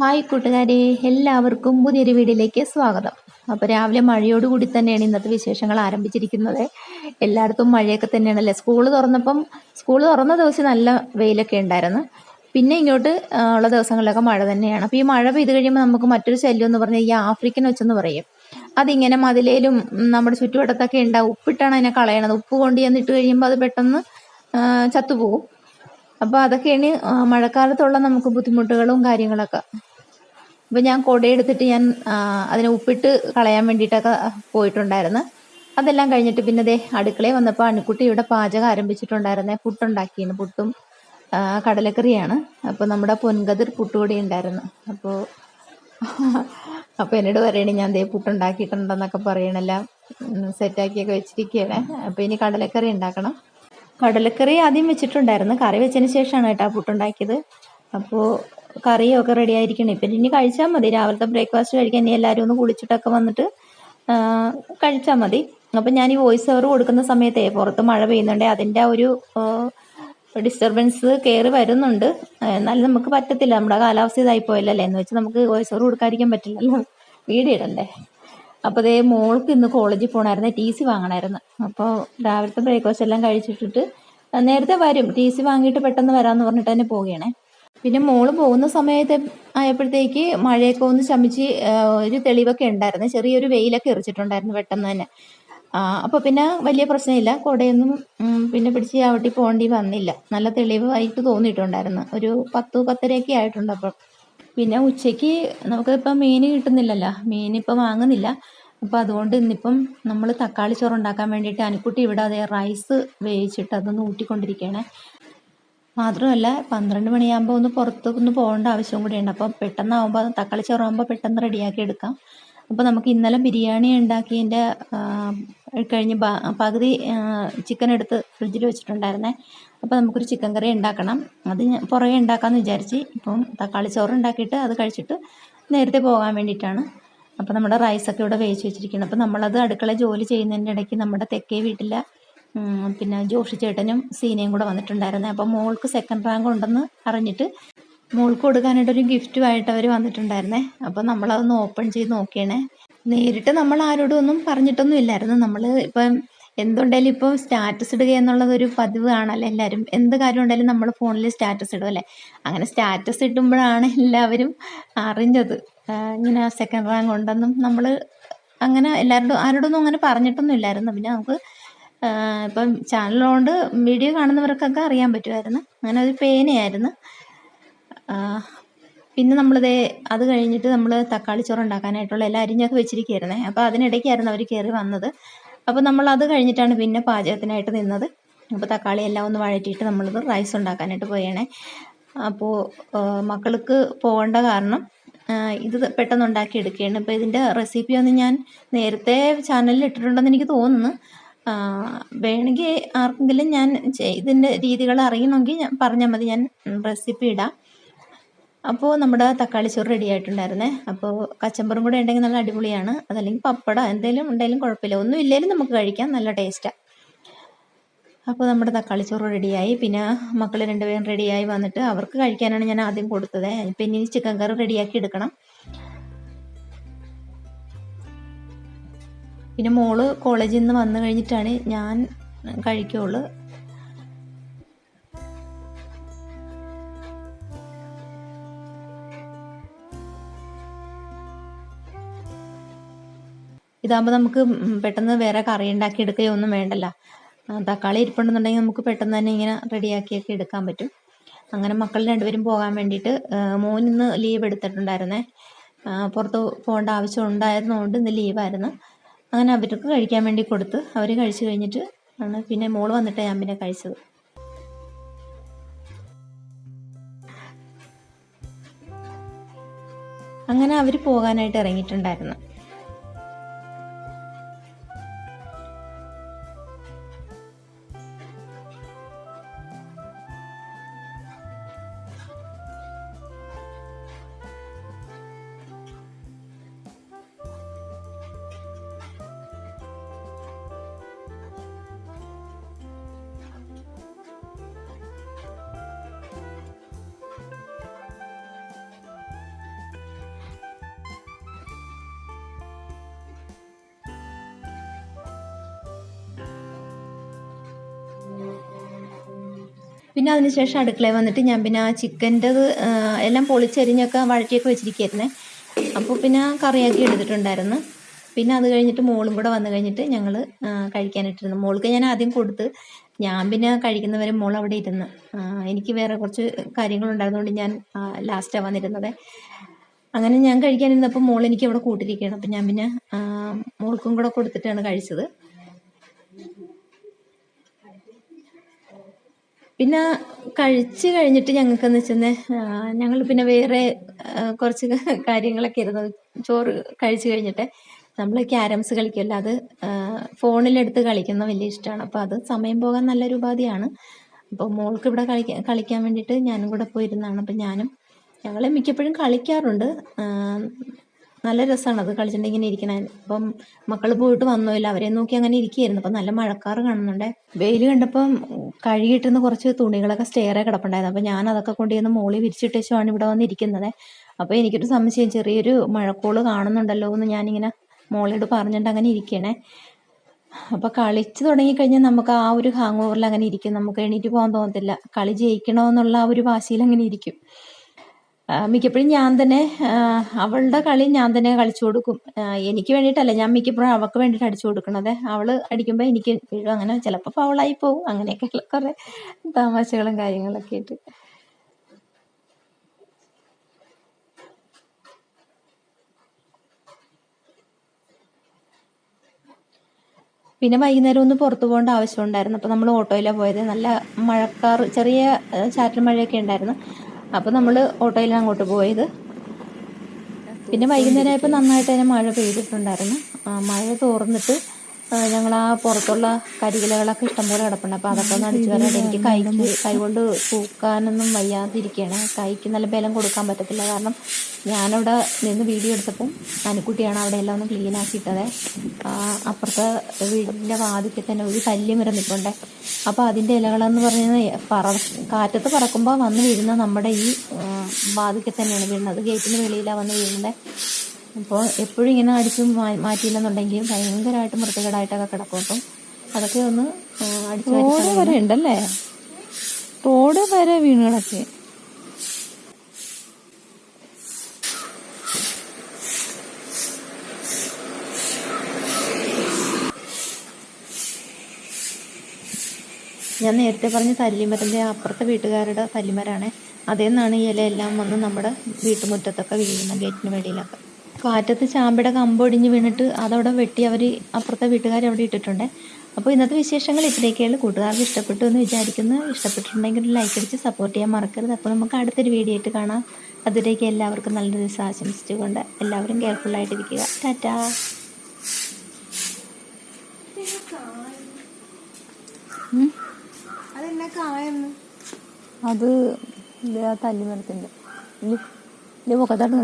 Hi കൂട്ടുകാരെ, എല്ലാവർക്കും പുതിയൊരു വീഡിയോയിലേക്ക് സ്വാഗതം. അപ്പോൾ രാവിലെ മഴയോടുകൂടി തന്നെയാണ് ഇന്നത്തെ വിശേഷങ്ങൾ ആരംഭിച്ചിരിക്കുന്നത്. എല്ലായിടത്തും മഴയൊക്കെ തന്നെയാണല്ലേ. സ്കൂൾ തുറന്ന ദിവസം നല്ല വെയിലൊക്കെ ഉണ്ടായിരുന്നു. പിന്നെ ഇങ്ങോട്ട് ഉള്ള ദിവസങ്ങളിലൊക്കെ മഴ തന്നെയാണ്. അപ്പോൾ ഈ മഴ പെയ്ത് കഴിയുമ്പോൾ നമുക്ക് മറ്റൊരു ശല്യം എന്ന് പറഞ്ഞാൽ ഈ ആഫ്രിക്കൻ ഒച്ചെന്ന് പറയും. അതിങ്ങനെ മതിലേലും നമ്മുടെ ചുറ്റുവട്ടത്തൊക്കെ ഉണ്ടാവും. ഉപ്പിട്ടാണ് അതിനെ കളയണത്. ഉപ്പ് കൊണ്ട് ചെന്നിട്ട് കഴിയുമ്പോൾ അത് പെട്ടെന്ന് ചത്തുപോകും. അപ്പോൾ അതൊക്കെയാണ് മഴക്കാലത്തുള്ള നമുക്ക് ബുദ്ധിമുട്ടുകളും കാര്യങ്ങളൊക്കെ. അപ്പോൾ ഞാൻ കുടയെടുത്തിട്ട് ഞാൻ അതിനെ ഉപ്പിട്ട് കളയാൻ വേണ്ടിയിട്ടൊക്കെ പോയിട്ടുണ്ടായിരുന്നു. അതെല്ലാം കഴിഞ്ഞിട്ട് പിന്നെ ദേ അടുക്കളയിൽ വന്നപ്പോൾ അണിക്കുട്ടി ഇവിടെ പാചകം ആരംഭിച്ചിട്ടുണ്ടായിരുന്നേ. പുട്ടുണ്ടാക്കിയാണ്. പുട്ടും കടലക്കറിയാണ്. അപ്പോൾ നമ്മുടെ പൊൻകതിർ പുട്ടുപൊടി ഉണ്ടായിരുന്നു. അപ്പോൾ എന്നോട് പറയണേ ഞാൻ ദേ പുട്ടുണ്ടാക്കിയിട്ടുണ്ടെന്നൊക്കെ പറയണെല്ലാം സെറ്റാക്കിയൊക്കെ വെച്ചിരിക്കുകയാണ്. അപ്പോൾ ഇനി കടലക്കറി ഉണ്ടാക്കണം. കടലക്കറി ആദ്യം വെച്ചിട്ടുണ്ടായിരുന്നു. കറി വെച്ചതിന് ശേഷമാണ് കേട്ടോ പുട്ടുണ്ടാക്കിയത്. അപ്പോൾ കറിയൊക്കെ റെഡി ആയിരിക്കണം. ഇപ്പം ഇനി കഴിച്ചാൽ മതി. രാവിലത്തെ ബ്രേക്ക്ഫാസ്റ്റ് കഴിക്കാൻ ഇനി എല്ലാവരും ഒന്ന് കുളിച്ചിട്ടൊക്കെ വന്നിട്ട് കഴിച്ചാൽ മതി. അപ്പം ഞാൻ ഈ വോയിസ് ഓവർ കൊടുക്കുന്ന സമയത്തേ പുറത്ത് മഴ പെയ്യുന്നുണ്ട്. അതിൻ്റെ ഒരു ഡിസ്റ്റർബൻസ് കയറി വരുന്നുണ്ട്. എന്നാലും നമുക്ക് പറ്റത്തില്ല. നമ്മുടെ കാലാവസ്ഥ ഇതായി പോയല്ലേ എന്ന് വെച്ച് നമുക്ക് വോയിസ് ഓവർ കൊടുക്കാതിരിക്കാൻ പറ്റില്ലല്ലോ. വീഡിയോ ഇടണ്ടേ. അപ്പോൾ അതേ മോൾക്ക് ഇന്ന് കോളേജിൽ പോകണമായിരുന്നു. TC വാങ്ങണമായിരുന്നു. അപ്പോൾ രാവിലത്തെ ബ്രേക്ക്ഫാസ്റ്റ് എല്ലാം കഴിച്ചിട്ടിട്ട് നേരത്തെ വരും. TC വാങ്ങിയിട്ട് പെട്ടെന്ന് വരാമെന്ന് പറഞ്ഞിട്ട് തന്നെ പോവുകയാണേ. പിന്നെ മോള് പോകുന്ന സമയത്ത് ആയപ്പോഴത്തേക്ക് മഴയൊക്കെ ഒന്ന് ശമിച്ച് ഒരു തെളിവൊക്കെ ഉണ്ടായിരുന്നു. ചെറിയൊരു വെയിലൊക്കെ എറിച്ചിട്ടുണ്ടായിരുന്നു പെട്ടെന്ന് തന്നെ. അപ്പോൾ പിന്നെ വലിയ പ്രശ്നമില്ല. കുടയൊന്നും പിന്നെ പിടിച്ച് ചവിട്ടി പോകേണ്ടി വന്നില്ല. നല്ല തെളിവായിട്ട് തോന്നിയിട്ടുണ്ടായിരുന്നു. ഒരു 10-10:30 ആയിട്ടുണ്ട്. അപ്പം പിന്നെ ഉച്ചയ്ക്ക് നമുക്കിപ്പം മീൻ കിട്ടുന്നില്ലല്ലോ. മീനിപ്പം വാങ്ങുന്നില്ല. അപ്പോൾ അതുകൊണ്ട് ഇന്നിപ്പം നമ്മൾ തക്കാളി ചോറ് ഉണ്ടാക്കാൻ വേണ്ടിയിട്ട് അനിക്കുട്ടി ഇവിടെ അതേ റൈസ് വേവിച്ചിട്ട് അതൊന്ന് ഊറ്റിക്കൊണ്ടിരിക്കുകയാണ്. മാത്രമല്ല 12 മണിയാകുമ്പോൾ ഒന്ന് പുറത്തൊന്ന് പോകേണ്ട ആവശ്യം കൂടിയുണ്ട്. അപ്പോൾ പെട്ടെന്നാകുമ്പോൾ തക്കാളി ചോറാകുമ്പോൾ പെട്ടെന്ന് റെഡിയാക്കി എടുക്കാം. അപ്പോൾ നമുക്ക് ഇന്നലെ ബിരിയാണി ഉണ്ടാക്കിയതിൻ്റെ കഴിഞ്ഞ് പകുതി ചിക്കൻ എടുത്ത് ഫ്രിഡ്ജിൽ വെച്ചിട്ടുണ്ടായിരുന്നേ. അപ്പോൾ നമുക്കൊരു ചിക്കൻ കറി ഉണ്ടാക്കണം. അത് പുറകെ ഉണ്ടാക്കാമെന്ന് വിചാരിച്ച് ഇപ്പം തക്കാളി ചോറ് ഉണ്ടാക്കിയിട്ട് അത് കഴിച്ചിട്ട് നേരത്തെ പോകാൻ വേണ്ടിയിട്ടാണ്. അപ്പോൾ നമ്മുടെ റൈസൊക്കെ ഇവിടെ വേവിച്ച് വെച്ചിരിക്കണം. അപ്പോൾ നമ്മളത് അടുക്കള ജോലി ചെയ്യുന്നതിൻ്റെ ഇടയ്ക്ക് നമ്മുടെ തെക്കേ വീട്ടിലെ പിന്നെ ജോഷി ചേട്ടനും സീനയും കൂടെ വന്നിട്ടുണ്ടായിരുന്നു. അപ്പം മോൾക്ക് സെക്കൻഡ് റാങ്ക് ഉണ്ടെന്ന് അറിഞ്ഞിട്ട് മോൾക്ക് കൊടുക്കാനായിട്ടൊരു ഗിഫ്റ്റുമായിട്ട് അവർ വന്നിട്ടുണ്ടായിരുന്നേ. അപ്പം നമ്മളതൊന്ന് ഓപ്പൺ ചെയ്ത് നോക്കിയണേ. നേരിട്ട് നമ്മൾ ആരോടും ഒന്നും പറഞ്ഞിട്ടൊന്നും ഇല്ലായിരുന്നു. നമ്മൾ ഇപ്പം എന്തുണ്ടെങ്കിലും ഇപ്പോൾ സ്റ്റാറ്റസ് ഇടുക എന്നുള്ളതൊരു പതിവ് ആണല്ലോ. എല്ലാവരും എന്ത് കാര്യം ഉണ്ടെങ്കിലും നമ്മൾ ഫോണിൽ സ്റ്റാറ്റസ് ഇടും അല്ലേ. അങ്ങനെ സ്റ്റാറ്റസ് ഇടുമ്പോഴാണ് എല്ലാവരും അറിഞ്ഞത് ഇങ്ങനെ സെക്കൻഡ് റാങ്ക് ഉണ്ടെന്നും. നമ്മൾ അങ്ങനെ ആരോടൊന്നും അങ്ങനെ പറഞ്ഞിട്ടൊന്നും ഇല്ലായിരുന്നു. പിന്നെ നമുക്ക് ഇപ്പം ചാനലുകൊണ്ട് വീഡിയോ കാണുന്നവർക്കൊക്കെ അറിയാൻ പറ്റുമായിരുന്നു. അങ്ങനെ ഒരു പേനയായിരുന്നു. പിന്നെ നമ്മളിതേ അത് കഴിഞ്ഞിട്ട് നമ്മൾ തക്കാളി ചോറ് ഉണ്ടാക്കാനായിട്ടുള്ള എല്ലാം അരിഞ്ഞൊക്കെ വെച്ചിരിക്കുകയായിരുന്നേ. അപ്പോൾ അതിനിടയ്ക്കായിരുന്നു അവർ കയറി വന്നത്. അപ്പോൾ നമ്മൾ അത് കഴിഞ്ഞിട്ടാണ് പിന്നെ പാചകത്തിനായിട്ട് നിന്നത്. അപ്പോൾ തക്കാളി എല്ലാം ഒന്ന് വഴറ്റിയിട്ട് നമ്മളത് റൈസ് ഉണ്ടാക്കാനായിട്ട് പോയണേ. അപ്പോൾ മക്കൾക്ക് പോകേണ്ട കാരണം ഇത് പെട്ടെന്ന് ഉണ്ടാക്കി എടുക്കുകയാണ്. അപ്പോൾ ഇതിൻ്റെ റെസിപ്പി ഒന്നും ഞാൻ നേരത്തെ ചാനലിൽ ഇട്ടിട്ടുണ്ടെന്ന് എനിക്ക് തോന്നുന്നു. വേണമെങ്കിൽ ആർക്കെങ്കിലും ഞാൻ ഇതിൻ്റെ രീതികൾ അറിയണമെങ്കിൽ ഞാൻ പറഞ്ഞാൽ മതി, ഞാൻ റെസിപ്പി ഇടാം. അപ്പോൾ നമ്മുടെ തക്കാളി ചോറ് റെഡി ആയിട്ടുണ്ടായിരുന്നേ. അപ്പോൾ കച്ചമ്പറും കൂടെ ഉണ്ടെങ്കിൽ നല്ല അടിപൊളിയാണ്. അതല്ലെങ്കിൽ പപ്പടം എന്തെങ്കിലും ഉണ്ടെങ്കിലും കുഴപ്പമില്ല. ഒന്നും ഇല്ലെങ്കിലും നമുക്ക് കഴിക്കാം, നല്ല ടേസ്റ്റാണ്. അപ്പോൾ നമ്മുടെ തക്കാളി ചോറ് റെഡിയായി. പിന്നെ മക്കൾ രണ്ടുപേരും റെഡിയായി വന്നിട്ട് അവർക്ക് കഴിക്കാനാണ് ഞാൻ ആദ്യം കൊടുത്തത്. പിന്നെ ഇനി ചിക്കൻ കറി റെഡിയാക്കി എടുക്കണം. പിന്നെ മോള് കോളേജിൽ നിന്ന് വന്നു കഴിഞ്ഞിട്ടാണ് ഞാൻ കഴിക്കുള്ളൂ. ഇതാകുമ്പോൾ നമുക്ക് പെട്ടെന്ന് വേറെ കറി ഉണ്ടാക്കി എടുക്കുകയോ ഒന്നും വേണ്ടല്ലോ. തക്കാളി ഇരിപ്പുണ്ടെന്നുണ്ടെങ്കിൽ നമുക്ക് പെട്ടെന്ന് തന്നെ ഇങ്ങനെ റെഡിയാക്കിയൊക്കെ എടുക്കാൻ പറ്റും. അങ്ങനെ മക്കൾ രണ്ടുപേരും പോകാൻ വേണ്ടിയിട്ട് മോൻ ഇന്ന് ലീവ് എടുത്തിട്ടുണ്ടായിരുന്നേ. പുറത്ത് പോകേണ്ട ആവശ്യം ഉണ്ടായിരുന്നതുകൊണ്ട് ഇന്ന് ലീവായിരുന്നു. അങ്ങനെ അവർക്ക് കഴിക്കാൻ വേണ്ടി കൊടുത്ത് അവർ കഴിച്ചു കഴിഞ്ഞിട്ട് ആണ് പിന്നെ മോള് വന്നിട്ട് ഞാൻ പിന്നെ കഴിച്ചത്. അങ്ങനെ അവർ പോകാനായിട്ട് ഇറങ്ങിയിട്ടുണ്ടായിരുന്നു. പിന്നെ അതിനുശേഷം അടുക്കളയിൽ വന്നിട്ട് ഞാൻ പിന്നെ ആ ചിക്കൻ്റെത് എല്ലാം പൊളിച്ചരിഞ്ഞൊക്കെ വഴറ്റിയൊക്കെ വെച്ചിരിക്കുകയായിരുന്നേ. അപ്പോൾ പിന്നെ കറിയാക്കി എടുത്തിട്ടുണ്ടായിരുന്നു. പിന്നെ അത് കഴിഞ്ഞിട്ട് മോളും കൂടെ വന്നു കഴിഞ്ഞിട്ട് ഞങ്ങൾ കഴിക്കാനിട്ടിരുന്നു. മോൾക്ക് ഞാൻ ആദ്യം കൊടുത്ത്, ഞാൻ പിന്നെ കഴിക്കുന്നവരെ മോൾ അവിടെ ഇരുന്ന്. എനിക്ക് വേറെ കുറച്ച് കാര്യങ്ങളുണ്ടായിരുന്നതുകൊണ്ട് ഞാൻ ലാസ്റ്റാണ് വന്നിരുന്നത്. അങ്ങനെ ഞാൻ കഴിക്കാനിരുന്നപ്പോൾ മോൾ എനിക്ക് അവിടെ കൂട്ടിരിക്കുകയാണ്. അപ്പം ഞാൻ പിന്നെ മോൾക്കും കൂടെ കൊടുത്തിട്ടാണ് കഴിച്ചത്. പിന്നെ കഴിച്ച് കഴിഞ്ഞിട്ട് ഞങ്ങൾക്കെന്ന് വെച്ചാൽ ഞങ്ങൾ പിന്നെ വേറെ കുറച്ച് കാര്യങ്ങളൊക്കെ ഇരുന്നു. ചോറ് കഴിച്ച് കഴിഞ്ഞിട്ട് നമ്മൾ ക്യാരംസ് കളിക്കുമല്ലോ, അത് ഫോണിലെടുത്ത് കളിക്കുന്ന വലിയ ഇഷ്ടമാണ്. അപ്പോൾ അത് സമയം പോകാൻ നല്ലൊരു ഉപാധിയാണ്. അപ്പോൾ മോൾക്ക് ഇവിടെ കളിക്കാൻ വേണ്ടിയിട്ട് ഞാനും കൂടെ പോയിരുന്നതാണ്. അപ്പം ഞങ്ങൾ മിക്കപ്പോഴും കളിക്കാറുണ്ട്. നല്ല രസമാണ് അത് കളിച്ചിട്ടുണ്ടെങ്കിൽ ഇങ്ങനെ ഇരിക്കണേ. അപ്പം മക്കൾ പോയിട്ട് വന്നില്ല, അവരെ നോക്കി അങ്ങനെ ഇരിക്കുകയായിരുന്നു. അപ്പം നല്ല മഴക്കാറ് കാണുന്നുണ്ട്. വെയിൽ കണ്ടപ്പം കഴുകിയിട്ടുന്ന കുറച്ച് തുണികളൊക്കെ സ്റ്റെയറേ കിടപ്പുണ്ടായിരുന്നു. അപ്പം ഞാൻ അതൊക്കെ കൊണ്ടുവന്ന് മോളിൽ വിരിച്ചിട്ടേച്ചുമാണ് ഇവിടെ വന്നിരിക്കുന്നത്. അപ്പോൾ എനിക്കൊരു സംശയം, ചെറിയൊരു മഴക്കോള് കാണുന്നുണ്ടല്ലോ എന്ന് ഞാനിങ്ങനെ മോളോട് പറഞ്ഞിട്ട് അങ്ങനെ ഇരിക്കണേ. അപ്പോൾ കളിച്ച് തുടങ്ങിക്കഴിഞ്ഞാൽ നമുക്ക് ആ ഒരു ഹാങ് ഓവറിൽ അങ്ങനെ ഇരിക്കും. നമുക്ക് എണീറ്റ് പോകാൻ തോന്നത്തില്ല. കളി ജയിക്കണമെന്നുള്ള ആ ഒരു വാശിയിൽ അങ്ങനെ ഇരിക്കും. മിക്കപ്പോഴും ഞാൻ തന്നെ അവളുടെ കളി ഞാൻ തന്നെ കളിച്ചു കൊടുക്കും. എനിക്ക് വേണ്ടിയിട്ടല്ല, ഞാൻ മിക്കപ്പോഴും അവൾക്ക് വേണ്ടിയിട്ട് അടിച്ചു കൊടുക്കണത്. അവൾ അടിക്കുമ്പോൾ എനിക്ക് വീഴും. അങ്ങനെ ചിലപ്പോൾ ഫൗളായി പോവും. അങ്ങനെയൊക്കെയുള്ള കുറേ തമാശകളും കാര്യങ്ങളൊക്കെ ആയിട്ട്. പിന്നെ വൈകുന്നേരം ഒന്ന് പുറത്തു പോകേണ്ട ആവശ്യമുണ്ടായിരുന്നു. അപ്പോൾ നമ്മൾ ഓട്ടോയിലാണ് പോയത്. നല്ല മഴക്കാറ്, ചെറിയ ചാറ്റൽ മഴയൊക്കെ ഉണ്ടായിരുന്നു. അപ്പോൾ നമ്മൾ ഓട്ടോയിലാണ് അങ്ങോട്ട് പോയത്. പിന്നെ വൈകുന്നേരം ആയപ്പോൾ നന്നായിട്ട് തന്നെ മഴ പെയ്തിട്ടുണ്ടായിരുന്നു. മഴ തോർന്നിട്ട് ഞങ്ങൾ ആ പുറത്തുള്ള കരികിലകളൊക്കെ ഇഷ്ടംപോലെ കിടപ്പുണ്ട്. അപ്പോൾ അതൊക്കെ ഒന്ന് അടിച്ചു വരാണ്ട് എനിക്ക് കൈകൊണ്ട് തൂക്കാനൊന്നും വയ്യാതിരിക്കുകയാണ്. കൈക്ക് നല്ല ബലം കൊടുക്കാൻ പറ്റത്തില്ല. കാരണം ഞാനവിടെ നിന്ന് വീഡിയോ എടുത്തപ്പം അനുക്കുട്ടിയാണ് അവിടെ എല്ലാം ഒന്ന് ക്ലീൻ ആക്കിയിട്ടത്. അപ്പുറത്തെ വീടിൻ്റെ വാതിൽക്ക് തന്നെ ഒരു കല്ല് നിറഞ്ഞിട്ടുണ്ട്. അപ്പോൾ അതിൻ്റെ ഇലകളെന്ന് പറയുന്നത് കാറ്റത്ത് പറക്കുമ്പോൾ വന്ന് വീഴുന്ന നമ്മുടെ ഈ വാതിൽക്ക് തന്നെയാണ് വീഴുന്നത്. ഗേറ്റിന് വെളിയിലാണ് വന്ന് വീഴുന്നത്. അപ്പോൾ എപ്പോഴും ഇങ്ങനെ അടിച്ച് മാറ്റിയില്ലെന്നുണ്ടെങ്കിൽ ഭയങ്കരമായിട്ട് വൃത്തികേടായിട്ടൊക്കെ കിടക്കും. അപ്പം അതൊക്കെ ഒന്ന് അടിച്ചു റോഡ് വരെ ഉണ്ടല്ലേ, റോഡ് വരെ വീണ് കിടക്കേ. ഞാൻ നേരത്തെ പറഞ്ഞ തല്ലിമരൻ്റെ അപ്പുറത്തെ വീട്ടുകാരുടെ തല്ലിമരാണ്. അതേ നിന്നാണ് ഈ ഇലയെല്ലാം വന്ന് നമ്മുടെ വീട്ടുമുറ്റത്തൊക്കെ വീഴുന്നത്, ഗേറ്റിന് വെളിയിലൊക്കെ. കാറ്റത്ത് ചാമ്പയുടെ കമ്പൊടിഞ്ഞ് വീണിട്ട് അതവിടെ വെട്ടി അവർ അപ്പുറത്തെ വീട്ടുകാർ അവിടെ ഇട്ടിട്ടുണ്ട്. അപ്പോൾ ഇന്നത്തെ വിശേഷങ്ങൾ ഇത്രയൊക്കെയുള്ളൂ. കൂട്ടുകാർക്ക് ഇഷ്ടപ്പെട്ടു എന്ന് വിചാരിക്കുന്നു. ഇഷ്ടപ്പെട്ടിട്ടുണ്ടെങ്കിൽ ലൈക്ക് അടിച്ച് സപ്പോർട്ട് ചെയ്യാൻ മറക്കരുത്. അപ്പോൾ നമുക്ക് അടുത്തൊരു വീഡിയോ ആയിട്ട് കാണാം. അതിലേക്ക് എല്ലാവർക്കും നല്ലൊരു ദിവസം ആശംസിച്ചുകൊണ്ട് എല്ലാവരും കെയർഫുള്ളായിട്ടിരിക്കുക. ടാറ്റാ. അത് തല്ലിമരത്തിൻ്റെ മുഖത്താണ്.